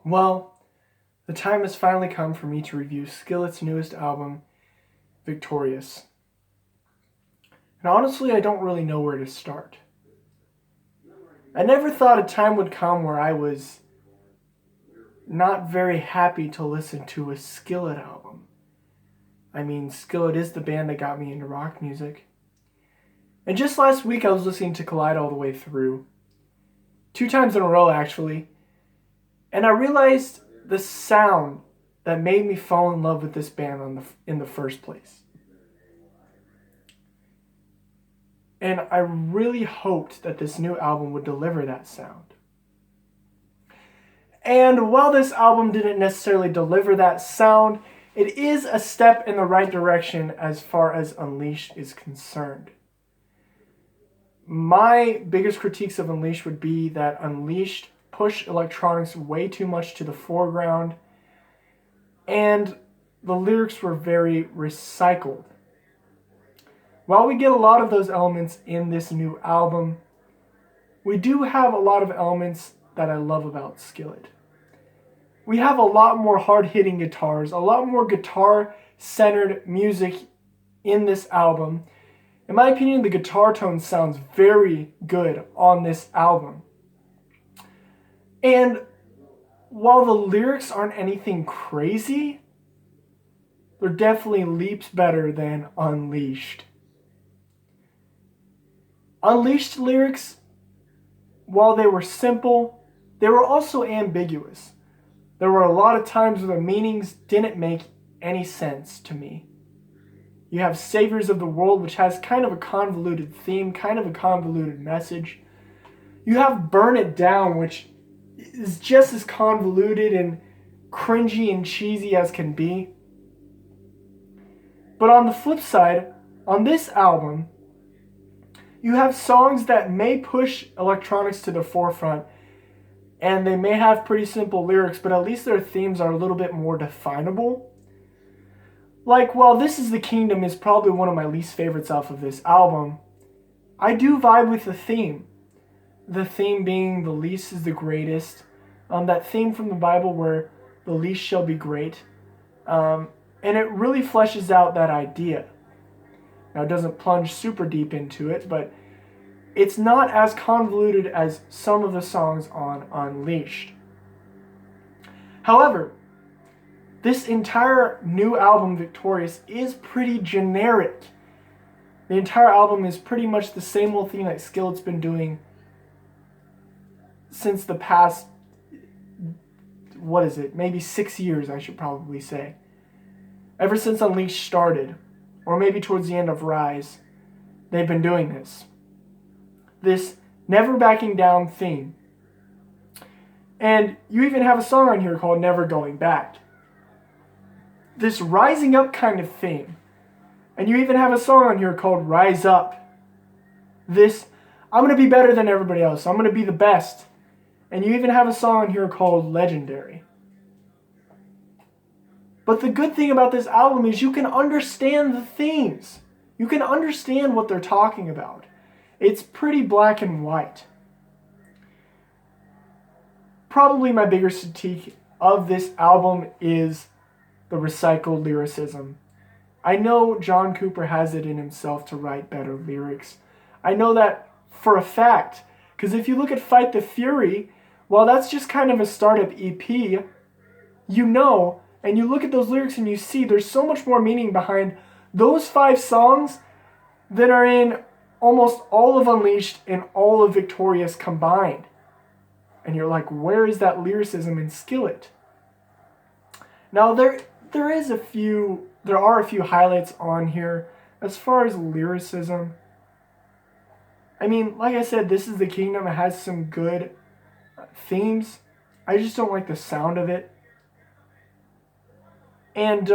Well, the time has finally come for me to review Skillet's newest album, Victorious. And honestly, I don't really know where to start. I never thought a time would come where I was not very happy to listen to a Skillet album. I mean, Skillet is the band that got me into rock music. And just last week I was listening to Collide all the way through. 2 times in a row, actually. And I realized the sound that made me fall in love with this band in the first place. And I really hoped that this new album would deliver that sound. And while this album didn't necessarily deliver that sound, it is a step in the right direction as far as Unleashed is concerned. My biggest critiques of Unleashed would be that Unleashed pushed electronics way too much to the foreground, and the lyrics were very recycled. While we get a lot of those elements in this new album, we do have a lot of elements that I love about Skillet. We have a lot more hard-hitting guitars, a lot more guitar-centered music in this album. In my opinion, the guitar tone sounds very good on this album. And while the lyrics aren't anything crazy, they're definitely leaps better than Unleashed. Unleashed lyrics, while they were simple, they were also ambiguous. There were a lot of times where the meanings didn't make any sense to me. You have Saviors of the World, which has kind of a convoluted theme, kind of a convoluted message. You have Burn It Down, which is just as convoluted and cringy and cheesy as can be. But on the flip side, on this album, you have songs that may push electronics to the forefront, and they may have pretty simple lyrics, but at least their themes are a little bit more definable. Like, while This Is the Kingdom is probably one of my least favorites off of this album, I do vibe with the theme. The theme being the least is the greatest. That theme from the Bible where the least shall be great. And it really fleshes out that idea. Now, it doesn't plunge super deep into it, but it's not as convoluted as some of the songs on Unleashed. However, this entire new album, Victorious, is pretty generic. The entire album is pretty much the same old thing that Skillet's been doing since the past, maybe 6 years, I should probably say. Ever since Unleashed started, or maybe towards the end of Rise, they've been doing this. This never backing down theme. And you even have a song on here called Never Going Back. This rising up kind of theme. And you even have a song on here called Rise Up. This, I'm going to be better than everybody else. I'm going to be the best. And you even have a song on here called Legendary. But the good thing about this album is you can understand the themes. You can understand what they're talking about. It's pretty black and white. Probably my biggest critique of this album is the recycled lyricism. I know John Cooper has it in himself to write better lyrics. I know that for a fact. Because if you look at Fight the Fury, while that's just kind of a startup EP, you know, and you look at those lyrics and you see there's so much more meaning behind those 5 songs that are in almost all of Unleashed and all of Victorious combined. And you're like, where is that lyricism in Skillet? Now there are a few highlights on here as far as lyricism. I mean, like I said, This Is the Kingdom. It has some good themes. I just don't like the sound of it. And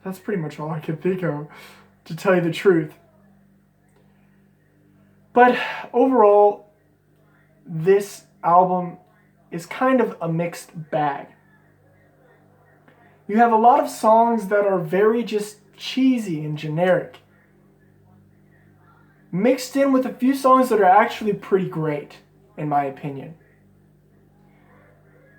that's pretty much all I can think of, to tell you the truth. But overall, this album is kind of a mixed bag. You have a lot of songs that are very just cheesy and generic, mixed in with a few songs that are actually pretty great, in my opinion.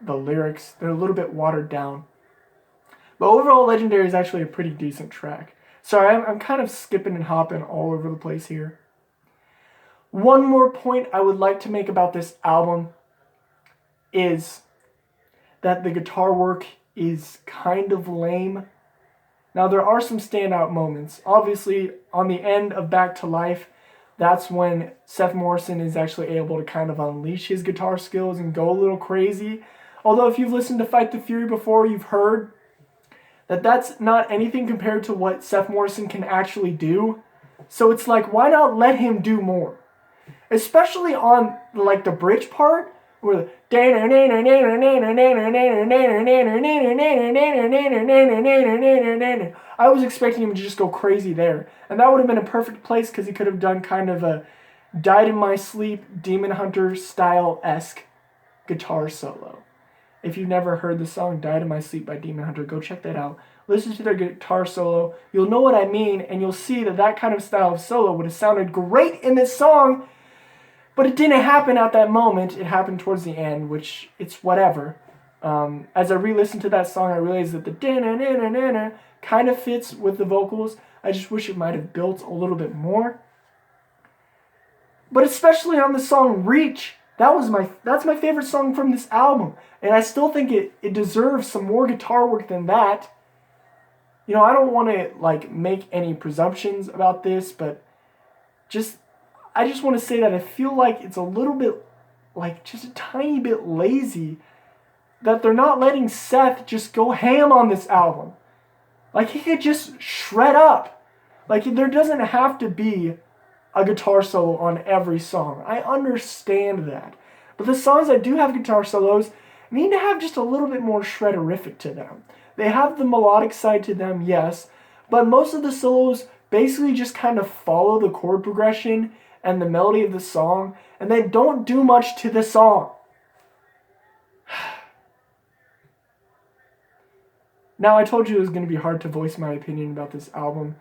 the lyrics. They're a little bit watered down. But overall, Legendary is actually a pretty decent track. Sorry, I'm kind of skipping and hopping all over the place here. One more point I would like to make about this album is that the guitar work is kind of lame. Now, there are some standout moments. Obviously, on the end of Back to Life, that's when Seth Morrison is actually able to kind of unleash his guitar skills and go a little crazy. Although, if you've listened to Fight the Fury before, you've heard that that's not anything compared to what Seth Morrison can actually do. So it's like, why not let him do more? Especially on like the bridge part, where I was expecting him to just go crazy there. And that would have been a perfect place because he could have done kind of a Died in My Sleep, Demon Hunter style-esque guitar solo. If you've never heard the song Died in My Sleep by Demon Hunter, go check that out. Listen to their guitar solo. You'll know what I mean, and you'll see that that kind of style of solo would have sounded great in this song, but it didn't happen at that moment. It happened towards the end, which it's whatever. As I re-listened to that song, I realized that the da-na-na-na-na kind of fits with the vocals. I just wish it might have built a little bit more. But especially on the song Reach, that's my favorite song from this album. And I still think it deserves some more guitar work than that. You know, I don't want to like make any presumptions about this, but I just want to say that I feel like it's a little bit, like just a tiny bit lazy that they're not letting Seth just go ham on this album. Like, he could just shred up. Like, there doesn't have to be a guitar solo on every song. I understand that. But the songs that do have guitar solos need to have just a little bit more shredderific to them. They have the melodic side to them, yes, but most of the solos basically just kind of follow the chord progression and the melody of the song, and they don't do much to the song. Now, I told you it was going to be hard to voice my opinion about this album,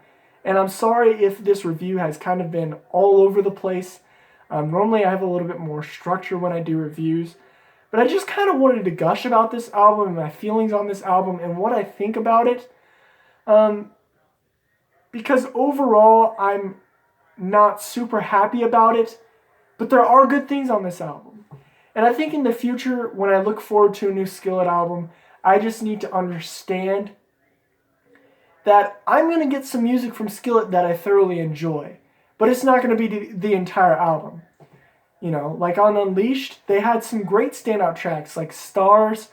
and I'm sorry if this review has kind of been all over the place. Normally, I have a little bit more structure when I do reviews, but I just kind of wanted to gush about this album and my feelings on this album and what I think about it, because overall, I'm not super happy about it, but there are good things on this album. And I think in the future, when I look forward to a new Skillet album, I just need to understand that I'm going to get some music from Skillet that I thoroughly enjoy, but it's not going to be the entire album. You know, like on Unleashed, they had some great standout tracks like Stars,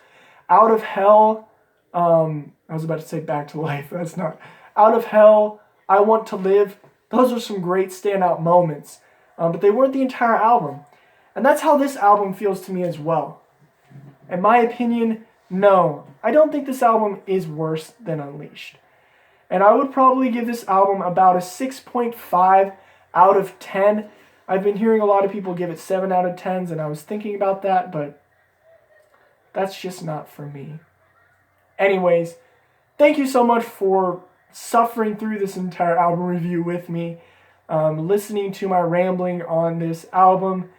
Out of Hell, I was about to say Back to Life, that's not, Out of Hell, I Want to Live. Those are some great standout moments, but they weren't the entire album. And that's how this album feels to me as well. In my opinion, no, I don't think this album is worse than Unleashed. And I would probably give this album about a 6.5 out of 10. I've been hearing a lot of people give it 7 out of 10s, and I was thinking about that, but that's just not for me. Anyways, thank you so much for suffering through this entire album review with me, listening to my rambling on this album.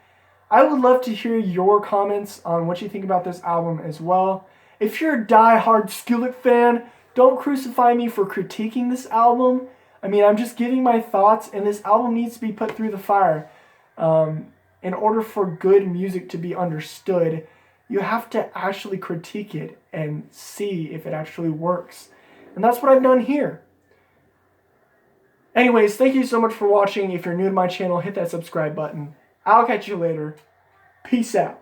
I would love to hear your comments on what you think about this album as well. If you're a die-hard Skillet fan, don't crucify me for critiquing this album. I mean, I'm just giving my thoughts, and this album needs to be put through the fire. In order for good music to be understood, you have to actually critique it and see if it actually works. And that's what I've done here. Anyways, thank you so much for watching. If you're new to my channel, hit that subscribe button. I'll catch you later. Peace out.